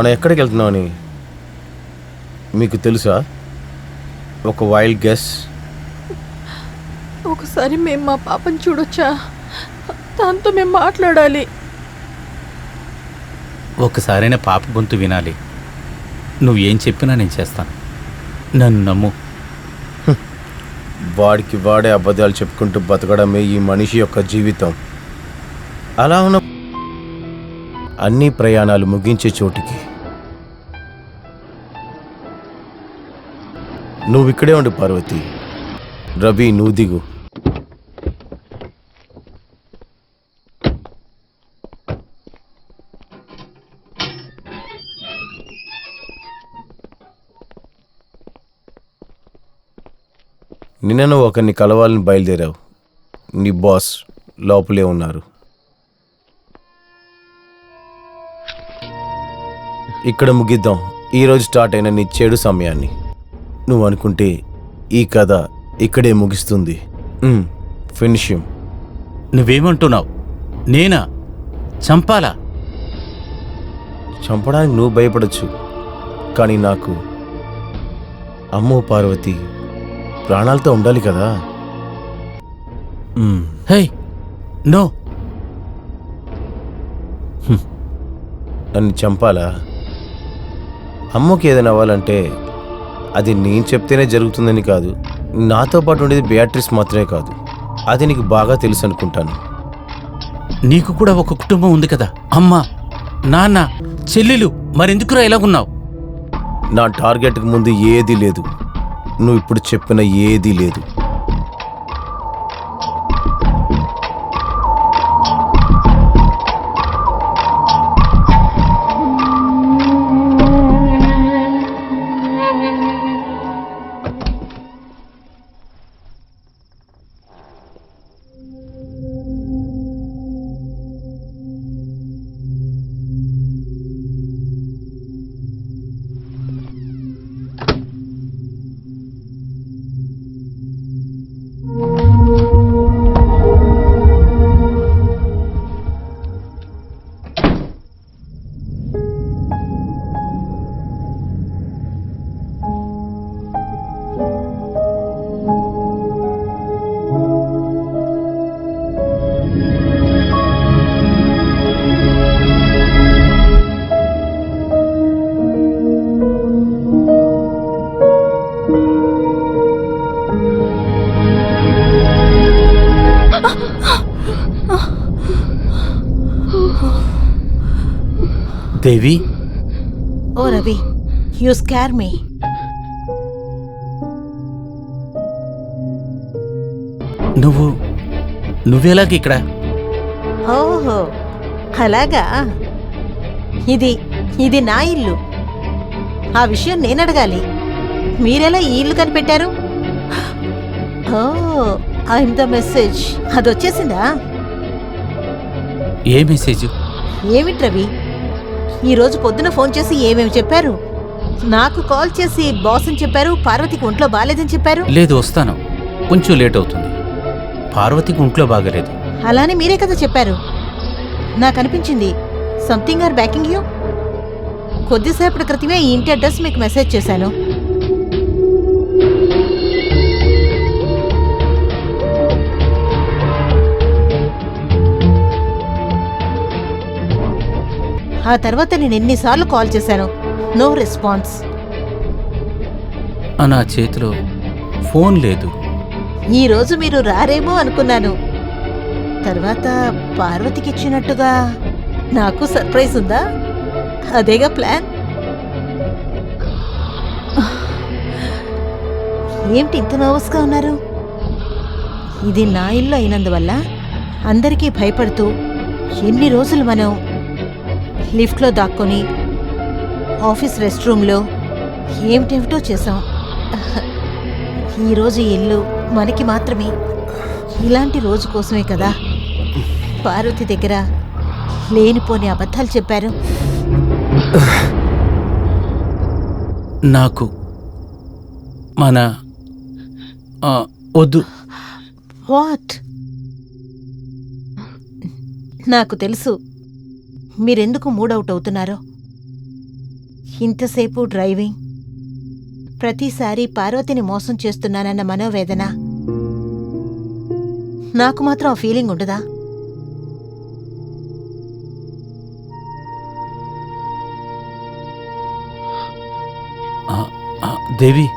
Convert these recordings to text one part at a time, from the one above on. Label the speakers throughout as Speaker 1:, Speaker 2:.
Speaker 1: మనం ఎక్కడికి వెళ్తున్నామని మీకు తెలుసా? ఒక వైల్డ్ గెస్.
Speaker 2: ఒకసారి మేము మా పాపని చూడొచ్చా? దాంతో మేము మాట్లాడాలి.
Speaker 3: ఒకసారైనా పాప గొంతు వినాలి. నువ్వేం చెప్పినా నేను చేస్తాను, నన్ను నమ్ము.
Speaker 1: వాడికి వాడే అబద్ధాలు చెప్పుకుంటూ బతకడమే ఈ మనిషి యొక్క జీవితం. అలా ఉన్న అన్ని ప్రయాణాలు ముగించే చోటికి నువ్వు ఇక్కడే ఉండు పార్వతి. రవి, నువ్వు దిగు. నిన్న నువ్వు ఒకరిని కలవాలని బయలుదేరావు. నీ బాస్ లోపలే ఉన్నారు. ఇక్కడ ముగిద్దాం ఈరోజు స్టార్ట్ అయిన నీ చెడు సమయాన్ని. నువ్వు అనుకుంటే ఈ కథ ఇక్కడే ముగిస్తుంది. Finish him.
Speaker 3: నువ్వేమంటున్నావు? నేనా చంపాలా?
Speaker 1: చంపడానికి నువ్వు భయపడచ్చు, కానీ నాకు అమ్మో పార్వతి ప్రాణాలతో ఉండాలి కదా.
Speaker 3: హే, నో.
Speaker 1: నన్ను చంపాలా? అమ్మకి ఏదైనా అవ్వాలంటే అది నేను చెప్తేనే జరుగుతుందని కాదు. నాతో పాటు ఉండేది బేట్రిస్ మాత్రమే కాదు. అది నీకు బాగా తెలుసు అనుకుంటాను.
Speaker 3: నీకు కూడా ఒక కుటుంబం ఉంది కదా, అమ్మ, నాన్న, చెల్లెలు. మరెందుకురా ఇలాగున్నావు?
Speaker 1: నా టార్గెట్కి ముందు ఏదీ లేదు. నువ్వు ఇప్పుడు చెప్పిన ఏదీ లేదు.
Speaker 3: దేవి,
Speaker 4: ఓ రవి, యు స్కేర్ మీ.
Speaker 3: నువ్వెలాగ ఇక్కడ?
Speaker 4: ఓహో, అలాగా. ఇది నా ఇల్లు. ఆ విషయం నేను అడగాలి. మీరెలా ఈ ఇల్లు కనిపెట్టారు? Oh, I'm the message. అదొచ్చేసిందా?
Speaker 3: ఏ మెసేజ్?
Speaker 4: ఏమిటి రవి, ఈరోజు పొద్దున ఫోన్ చేసి ఏమేమి చెప్పారు? నాకు కాల్ చేసి బాస్ అని చెప్పారు, పార్వతికి ఒంట్లో బాగాలేదని చెప్పారు.
Speaker 3: లేదు, వస్తాను, కొంచెం లేట్ అవుతుంది. పార్వతికి ఒంట్లో బాగలేదు.
Speaker 4: అలానే మీరే కదా చెప్పారు. నాకు అనిపించింది సంథింగ్ ఆర్ బ్యాకింగ్ యూ. కొద్దిసేపటి క్రితమే ఈ ఇంటి అడ్రస్ మీకు మెసేజ్ చేశాను. ఆ తర్వాత నేను ఎన్నిసార్లు కాల్ చేశాను, నో రెస్పాన్స్.
Speaker 3: నా చేతిలో ఫోన్ లేదు.
Speaker 4: ఈరోజు మీరు రారేమో అనుకున్నాను. తర్వాత పార్వతికి ఇచ్చినట్టుగా నాకు సర్ప్రైజ్ ఉందా? అదేగా ప్లాన్. ఏమిటి ఇంత నర్వస్గా ఉన్నారు? ఇది నా ఇల్లు అయినందువల్ల అందరికీ భయపడుతూ ఎన్ని రోజులు మనం లిఫ్ట్లో దాక్కొని ఆఫీస్ రెస్ట్ రూమ్లో ఏమిటేమిటో చేశాం. ఈరోజు ఇల్లు మనకి మాత్రమే. ఇలాంటి రోజు కోసమే కదా పార్వతి దగ్గర లేనిపోని అబద్ధాలు చెప్పారు.
Speaker 3: నాకు మన వద్దు.
Speaker 4: వాట్? నాకు తెలుసు మీరెందుకు మూడౌట్ అవుతున్నారో. ఇంతసేపు డ్రైవింగ్, ప్రతిసారి పార్వతిని మోసం చేస్తున్నానన్న మనోవేదన. నాకు మాత్రం ఆ ఫీలింగ్ ఉండదా?
Speaker 3: దేవి,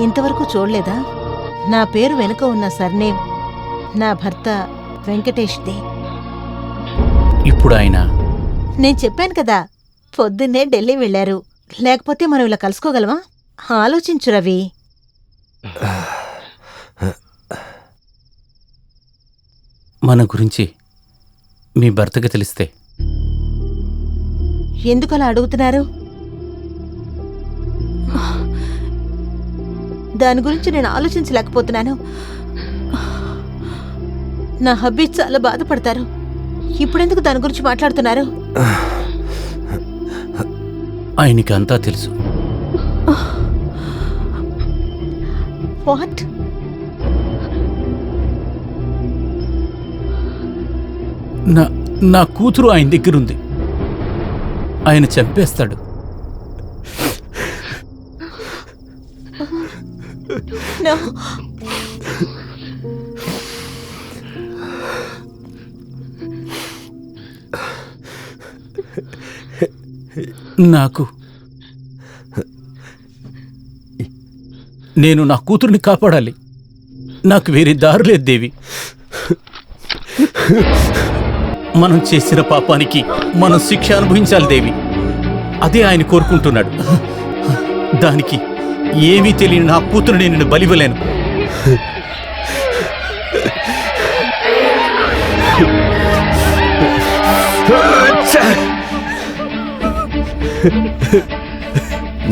Speaker 4: ఇంతవరకు చూడలేదా? నా పేరు వెనుక ఉన్న సర్నేమ్ నా భర్త వెంకటేష్ది.
Speaker 3: ఇప్పుడు ఆయన
Speaker 4: నేను చెప్పాను కదా, పొద్దున్నే ఢిల్లీ వెళ్లారు. లేకపోతే మనం ఇలా కలుసుకోగలమా? ఆలోచించు రవి.
Speaker 3: మన గురించి మీ భర్తకి తెలిస్తే?
Speaker 4: ఎందుకలా అడుగుతున్నారు? దాని గురించి నేను ఆలోచించలేకపోతున్నాను. నా హబ్బీ చాలా బాధపడతారు. ఇప్పుడెందుకు దాని గురించి మాట్లాడుతున్నారు?
Speaker 3: ఆయనకి అంతా తెలుసు.
Speaker 4: వాట్?
Speaker 3: నా కూతురు ఆయన దగ్గరుంది. ఆయన చంపేస్తాడు.
Speaker 4: No.
Speaker 3: నేను నా కూతుర్ని కాపాడాలి. నాకు వేరే దారి లేదు దేవి. మనం చేసిన పాపానికి మనం శిక్ష అనుభవించాలి దేవి. అదే ఆయన కోరుకుంటున్నాడు. దానికి ఏమీ తెలియని నా కూతురుని నేను బలివ్వలేను.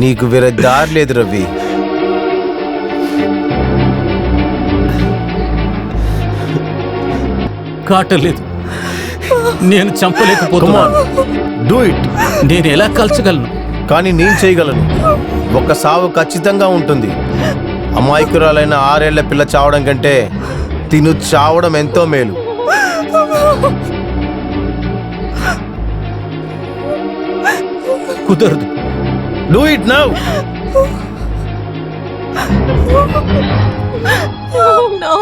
Speaker 1: నీకు వేరే దారి లేదు రవి.
Speaker 3: కాటలేదు. నేను చంపలేకపోతున్నాను.
Speaker 1: Do it.
Speaker 3: నేను ఎలా కాల్చగలను?
Speaker 1: కానీ నేను చేయగలను. ఒక సావు ఖచ్చితంగా ఉంటుంది. అమాయకురాలైన 6 ఏళ్ల పిల్ల చావడం కంటే తిను చావడం ఎంతో మేలు.
Speaker 3: కుదరదు.
Speaker 1: Do it now.
Speaker 4: No.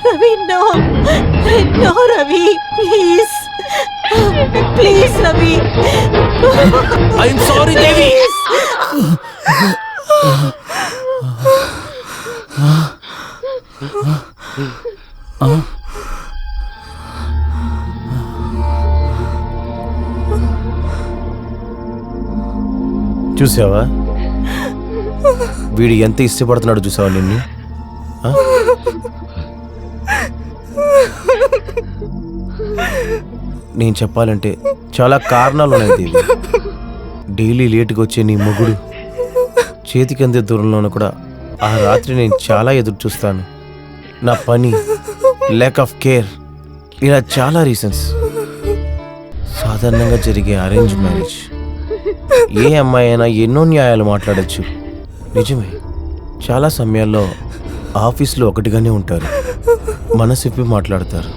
Speaker 4: Ravi, no. No, Ravi, please. Please, Ravi.
Speaker 3: I'm sorry Devi.
Speaker 1: చూసావా వీడు ఎంత ఇష్టపడుతున్నాడు? చూసావా నిన్ను? నేను చెప్పాలంటే చాలా కారణాలు ఉన్నాయి దేవి. డైలీ లేటుగా వచ్చే నీ మొగుడు చేతికి అందే దూరంలోనూ కూడా ఆ రాత్రి నేను చాలా ఎదురు చూస్తాను. నా పని, ల్యాక్ ఆఫ్ కేర్, ఇలా చాలా రీజన్స్. సాధారణంగా జరిగే అరేంజ్ మ్యారేజ్ ఏ అమ్మాయి అయినా ఎన్నో న్యాయాలు మాట్లాడచ్చు. నిజమే, చాలా సమయాల్లో ఆఫీస్లో ఒకటిగానే ఉంటారు, మనసిప్పి మాట్లాడతారు.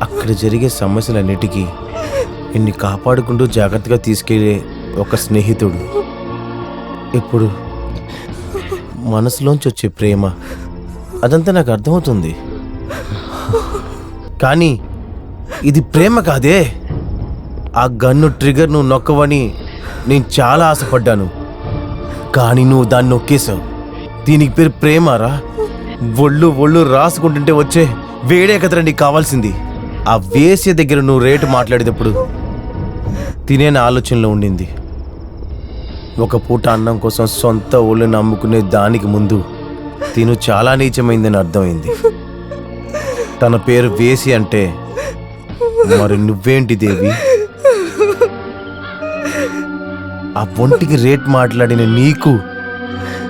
Speaker 1: అక్కడ జరిగే సమస్యలన్నిటికీ నిన్ను కాపాడుకుంటూ జాగ్రత్తగా తీసుకెళ్లే ఒక స్నేహితుడు. ఇప్పుడు మనసులోంచి వచ్చే ప్రేమ, అదంతా నాకు అర్థమవుతుంది. కానీ ఇది ప్రేమ కాదే. ఆ గన్ను ట్రిగర్ నువ్వు నొక్కవని నేను చాలా ఆశపడ్డాను, కానీ నువ్వు దాన్ని నొక్కేశావు. దీనికి పేరు ప్రేమారా? ఒళ్ళు రాసుకుంటుంటే వచ్చే వేడే కదరా నీకు కావాల్సింది. ఆ వేసే దగ్గర నువ్వు రేటు మాట్లాడేటప్పుడు తినే ఆలోచనలో ఉండింది. ఒక పూట అన్నం కోసం సొంత ఒళ్ళుని అమ్ముకునే దానికి ముందు తిను చాలా నీచమైందని అర్థమైంది. తన పేరు వేసి అంటే మరి నువ్వేంటి దేవి? ఆ ఒంటికి రేట్ మాట్లాడిన నీకు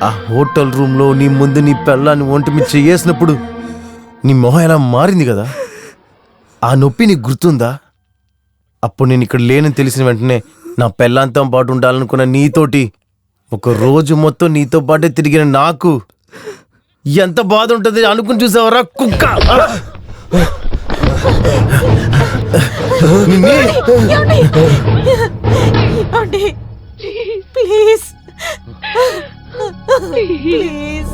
Speaker 1: ఆ హోటల్ రూమ్లో నీ ముందు నీ పెళ్ళాన్ని ఒంటి మీద చేసినప్పుడు నీ మొహం ఎలా మారింది కదా, ఆ నొప్పి నీకు గుర్తుందా? అప్పుడు నేను ఇక్కడ లేనని తెలిసిన వెంటనే నా పెళ్ళాంతం పాటు ఉండాలనుకున్న నీతోటి ఒక రోజు మొత్తం నీతో పాటే తిరిగిన నాకు ఎంత బాధ ఉంటుంది అనుకుని చూసావరా కుక్క.
Speaker 4: Please please